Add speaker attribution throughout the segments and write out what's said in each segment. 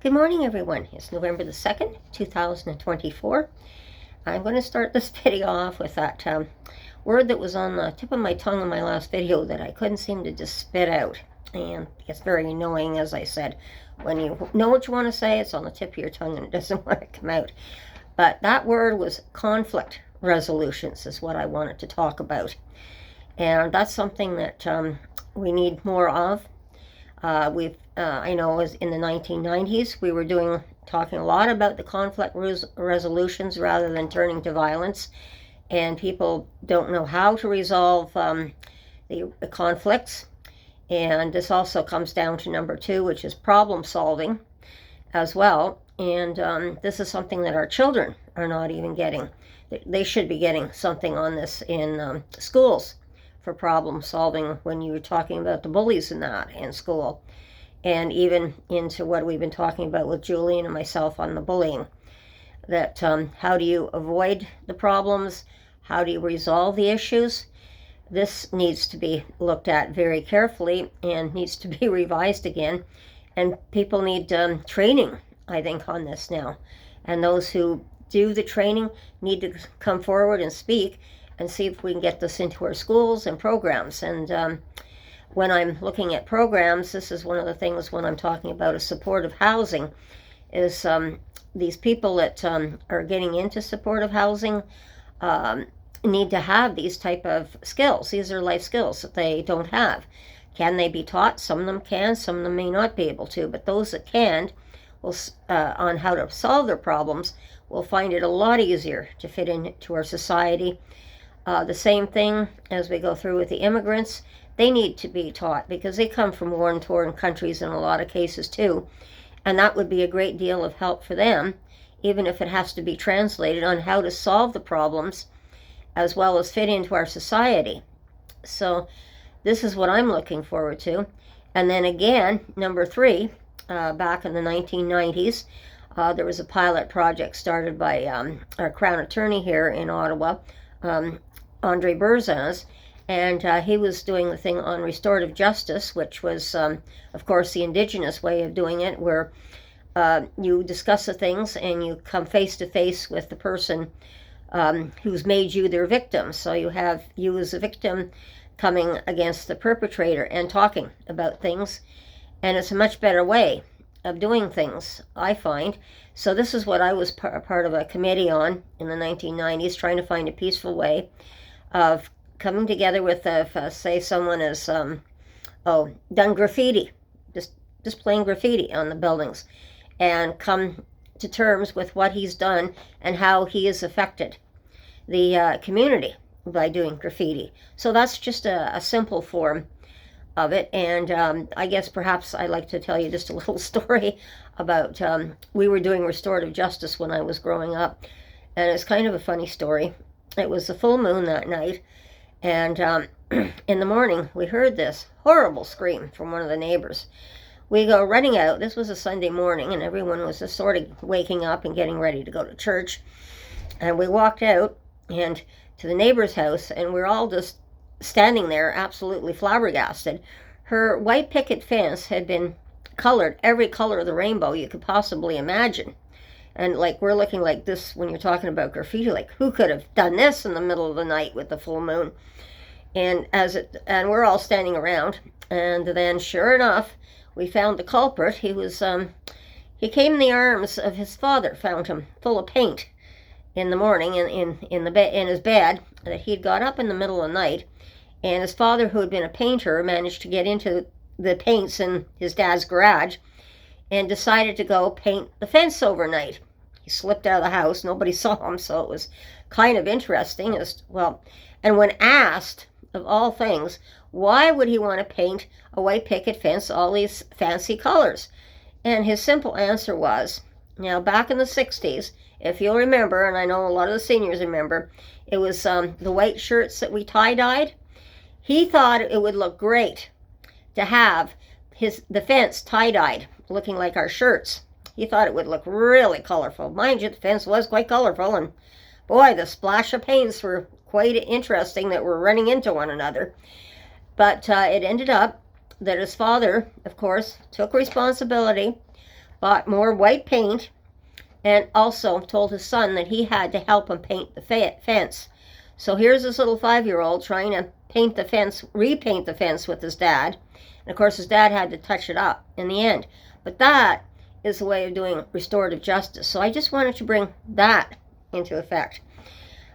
Speaker 1: Good morning, everyone. It's November the 2nd, 2024. I'm going to start this video off with that word that was on the tip of my tongue in my last video that I couldn't seem to just spit out. And it's very annoying, as I said. When you know what you want to say, it's on the tip of your tongue and it doesn't want to come out. But that word was conflict resolutions is what I wanted to talk about. And that's something that we need more of. I know as in the 1990s, we were talking a lot about the conflict resolutions rather than turning to violence. And people don't know how to resolve the conflicts. And this also comes down to number 2, which is problem solving as well. And this is something that our children are not even getting. They should be getting something on this in schools for problem solving when you were talking about the bullies and that in school, and even into what we've been talking about with Julian and myself on the bullying, that how do you avoid the problems, how do you resolve the issues. This needs to be looked at very carefully and needs to be revised again, and people need training, I think, on this now, and those who do the training need to come forward and speak and see if we can get this into our schools and programs. And when I'm looking at programs, this is one of the things when I'm talking about a supportive housing, is these people that are getting into supportive housing need to have these type of skills. These are life skills that they don't have. Can they be taught? Some of them can, some of them may not be able to, but those that can, will on how to solve their problems, will find it a lot easier to fit into our society. The same thing as we go through with the immigrants, they need to be taught because they come from war-torn countries in a lot of cases too, and that would be a great deal of help for them, even if it has to be translated on how to solve the problems as well as fit into our society. So this is what I'm looking forward to. And then again, number 3, back in the 1990s, there was a pilot project started by our Crown Attorney here in Ottawa, Andre Berzans, and he was doing the thing on restorative justice, which was, of course, the Indigenous way of doing it, where you discuss the things and you come face to face with the person who's made you their victim. So you have you as a victim coming against the perpetrator and talking about things, and it's a much better way of doing things, I find. So this is what I was part of a committee on in the 1990s, trying to find a peaceful way of coming together with, say someone has done graffiti, just plain graffiti on the buildings, and come to terms with what he's done and how he has affected the community by doing graffiti. So that's just a simple form of it. And I guess perhaps I'd like to tell you just a little story about we were doing restorative justice when I was growing up, and it's kind of a funny story. It was a full moon that night, and in the morning we heard this horrible scream from one of the neighbors. We go running out. This was a Sunday morning, and everyone was just sort of waking up and getting ready to go to church, and we walked out and to the neighbor's house, and we're all just standing there absolutely flabbergasted. Her white picket fence had been colored every color of the rainbow you could possibly imagine, and like we're looking like this when you're talking about graffiti, like who could have done this in the middle of the night with the full moon? And we're all standing around, and then sure enough we found the culprit. He came in the arms of his father, found him full of paint in the morning in his bed, that he'd got up in the middle of the night, and his father, who had been a painter, managed to get into the paints in his dad's garage and decided to go paint the fence overnight. He slipped out of the house. Nobody saw him, so it was kind of interesting as well. And when asked, of all things, why would he want to paint a white picket fence all these fancy colors? And his simple answer was, now back in the 60s, if you'll remember, and I know a lot of the seniors remember, it was the white shirts that we tie-dyed. He thought it would look great to have the fence tie-dyed, looking like our shirts. He thought it would look really colorful. Mind you, the fence was quite colorful, and boy, the splash of paints were quite interesting that were running into one another. But it ended up that his father, of course, took responsibility, bought more white paint, and also told his son that he had to help him paint the fence. So here's this little 5-year-old trying to paint the fence, repaint the fence with his dad. And of course his dad had to touch it up in the end. But that is a way of doing restorative justice. So I just wanted to bring that into effect.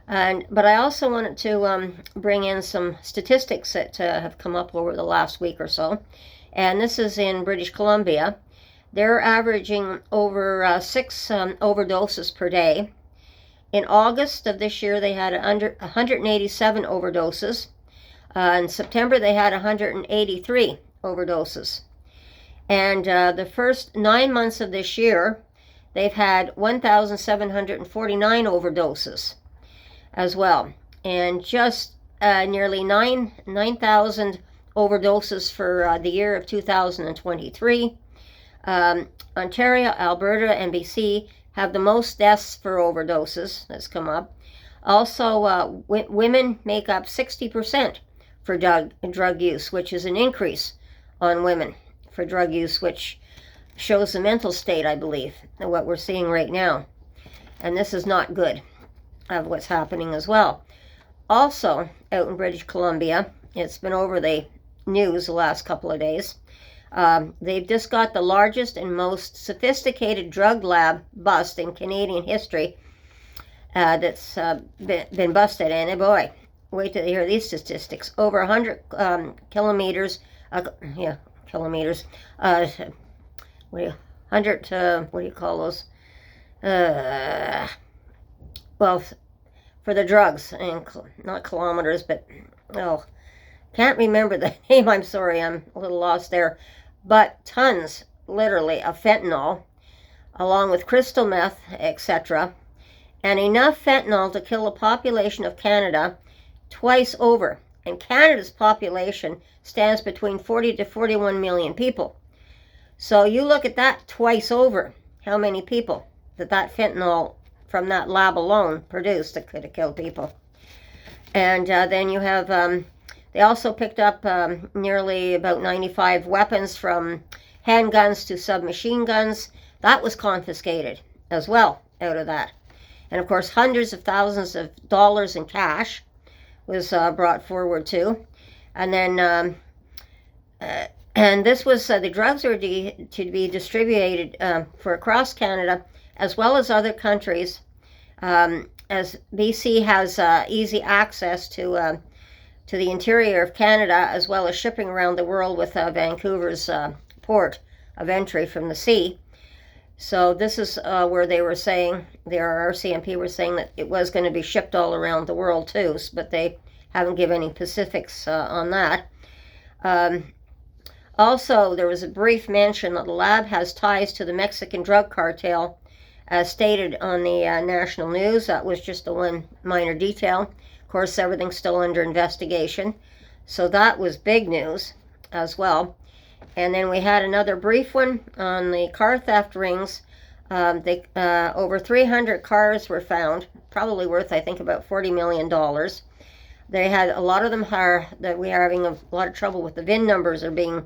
Speaker 1: But I also wanted to bring in some statistics that have come up over the last week or so. And this is in British Columbia. They're averaging over 6 overdoses per day. In August of this year, they had 187 overdoses. In September, they had 183 overdoses. And the first 9 months of this year, they've had 1,749 overdoses as well. And just nearly 9,000 overdoses for the year of 2023. Ontario, Alberta, and BC have the most deaths for overdoses that's come up. Also, women make up 60% for drug use, which is an increase on women for drug use, which shows the mental state, I believe, of what we're seeing right now. And this is not good of what's happening as well. Also, out in British Columbia, it's been over the news the last couple of days. They've just got the largest and most sophisticated drug lab bust in Canadian history that's been busted. And boy, wait till you hear these statistics. Over 100 kilometers, kilometers, 100, what do you call those? Well, for the drugs, and not kilometers, but, can't remember the name, I'm sorry, I'm a little lost there. But tons, literally, of fentanyl, along with crystal meth, etc. And enough fentanyl to kill the population of Canada twice over. And Canada's population stands between 40 to 41 million people. So you look at that twice over, how many people that fentanyl from that lab alone produced that could have killed people. And then you have... they also picked up nearly about 95 weapons, from handguns to submachine guns. That was confiscated as well out of that. And of course, hundreds of thousands of dollars in cash was brought forward too. And then, and this was, the drugs are to be distributed for across Canada as well as other countries, as BC has easy access to the interior of Canada, as well as shipping around the world with Vancouver's port of entry from the sea. So this is where they were saying, their RCMP were saying that it was going to be shipped all around the world too, but they haven't given any specifics on that. Also, there was a brief mention that the lab has ties to the Mexican drug cartel, as stated on the national news. That was just the one minor detail. Of course, everything's still under investigation. So that was big news as well. And then we had another brief one on the car theft rings. Over 300 cars were found, probably worth, I think, about $40 million. They had a lot of them that we are having a lot of trouble with. The VIN numbers are being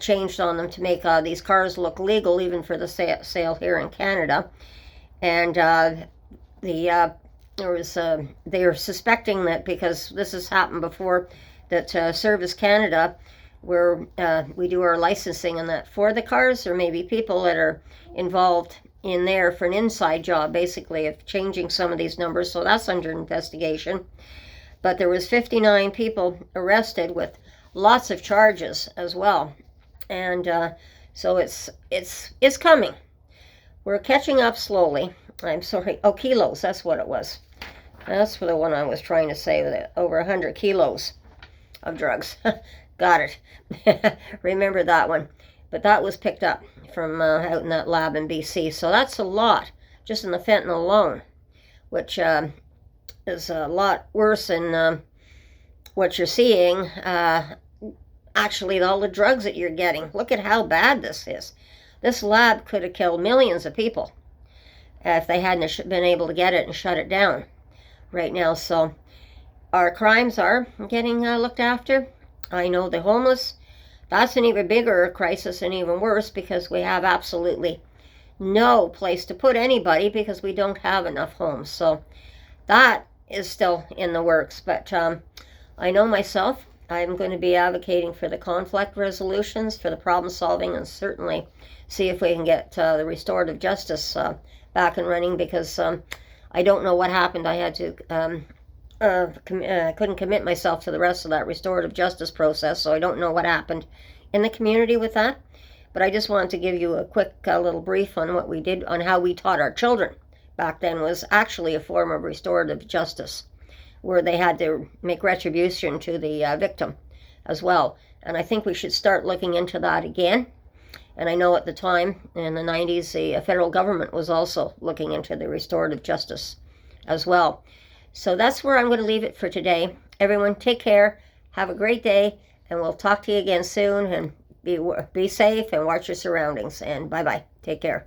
Speaker 1: changed on them to make these cars look legal, even for the sale here in Canada. And they are suspecting that, because this has happened before, that Service Canada, where we do our licensing and that for the cars, there may be people that are involved in there for an inside job, basically, of changing some of these numbers. So that's under investigation. But there was 59 people arrested with lots of charges as well. And so it's coming. We're catching up slowly. I'm sorry. Oh, kilos, that's what it was. That's the one I was trying to say, with over 100 kilos of drugs. Got it. Remember that one. But that was picked up from out in that lab in BC. So that's a lot, just in the fentanyl alone, which is a lot worse than what you're seeing. Actually, all the drugs that you're getting. Look at how bad this is. This lab could have killed millions of people if they hadn't been able to get it and shut it down right now. So our crimes are getting looked after. I know the homeless, that's an even bigger crisis and even worse, because we have absolutely no place to put anybody because we don't have enough homes. So that is still in the works. But I know myself, I'm going to be advocating for the conflict resolutions, for the problem solving, and certainly see if we can get the restorative justice back and running, because I don't know what happened. I had to couldn't commit myself to the rest of that restorative justice process, so I don't know what happened in the community with that. But I just wanted to give you a quick little brief on what we did, on how we taught our children back then. Was actually a form of restorative justice, where they had to make retribution to the victim as well. And I think we should start looking into that again. And I know at the time, in the 90s, the federal government was also looking into the restorative justice as well. So that's where I'm going to leave it for today. Everyone, take care, have a great day, and we'll talk to you again soon. And be safe and watch your surroundings. And bye-bye. Take care.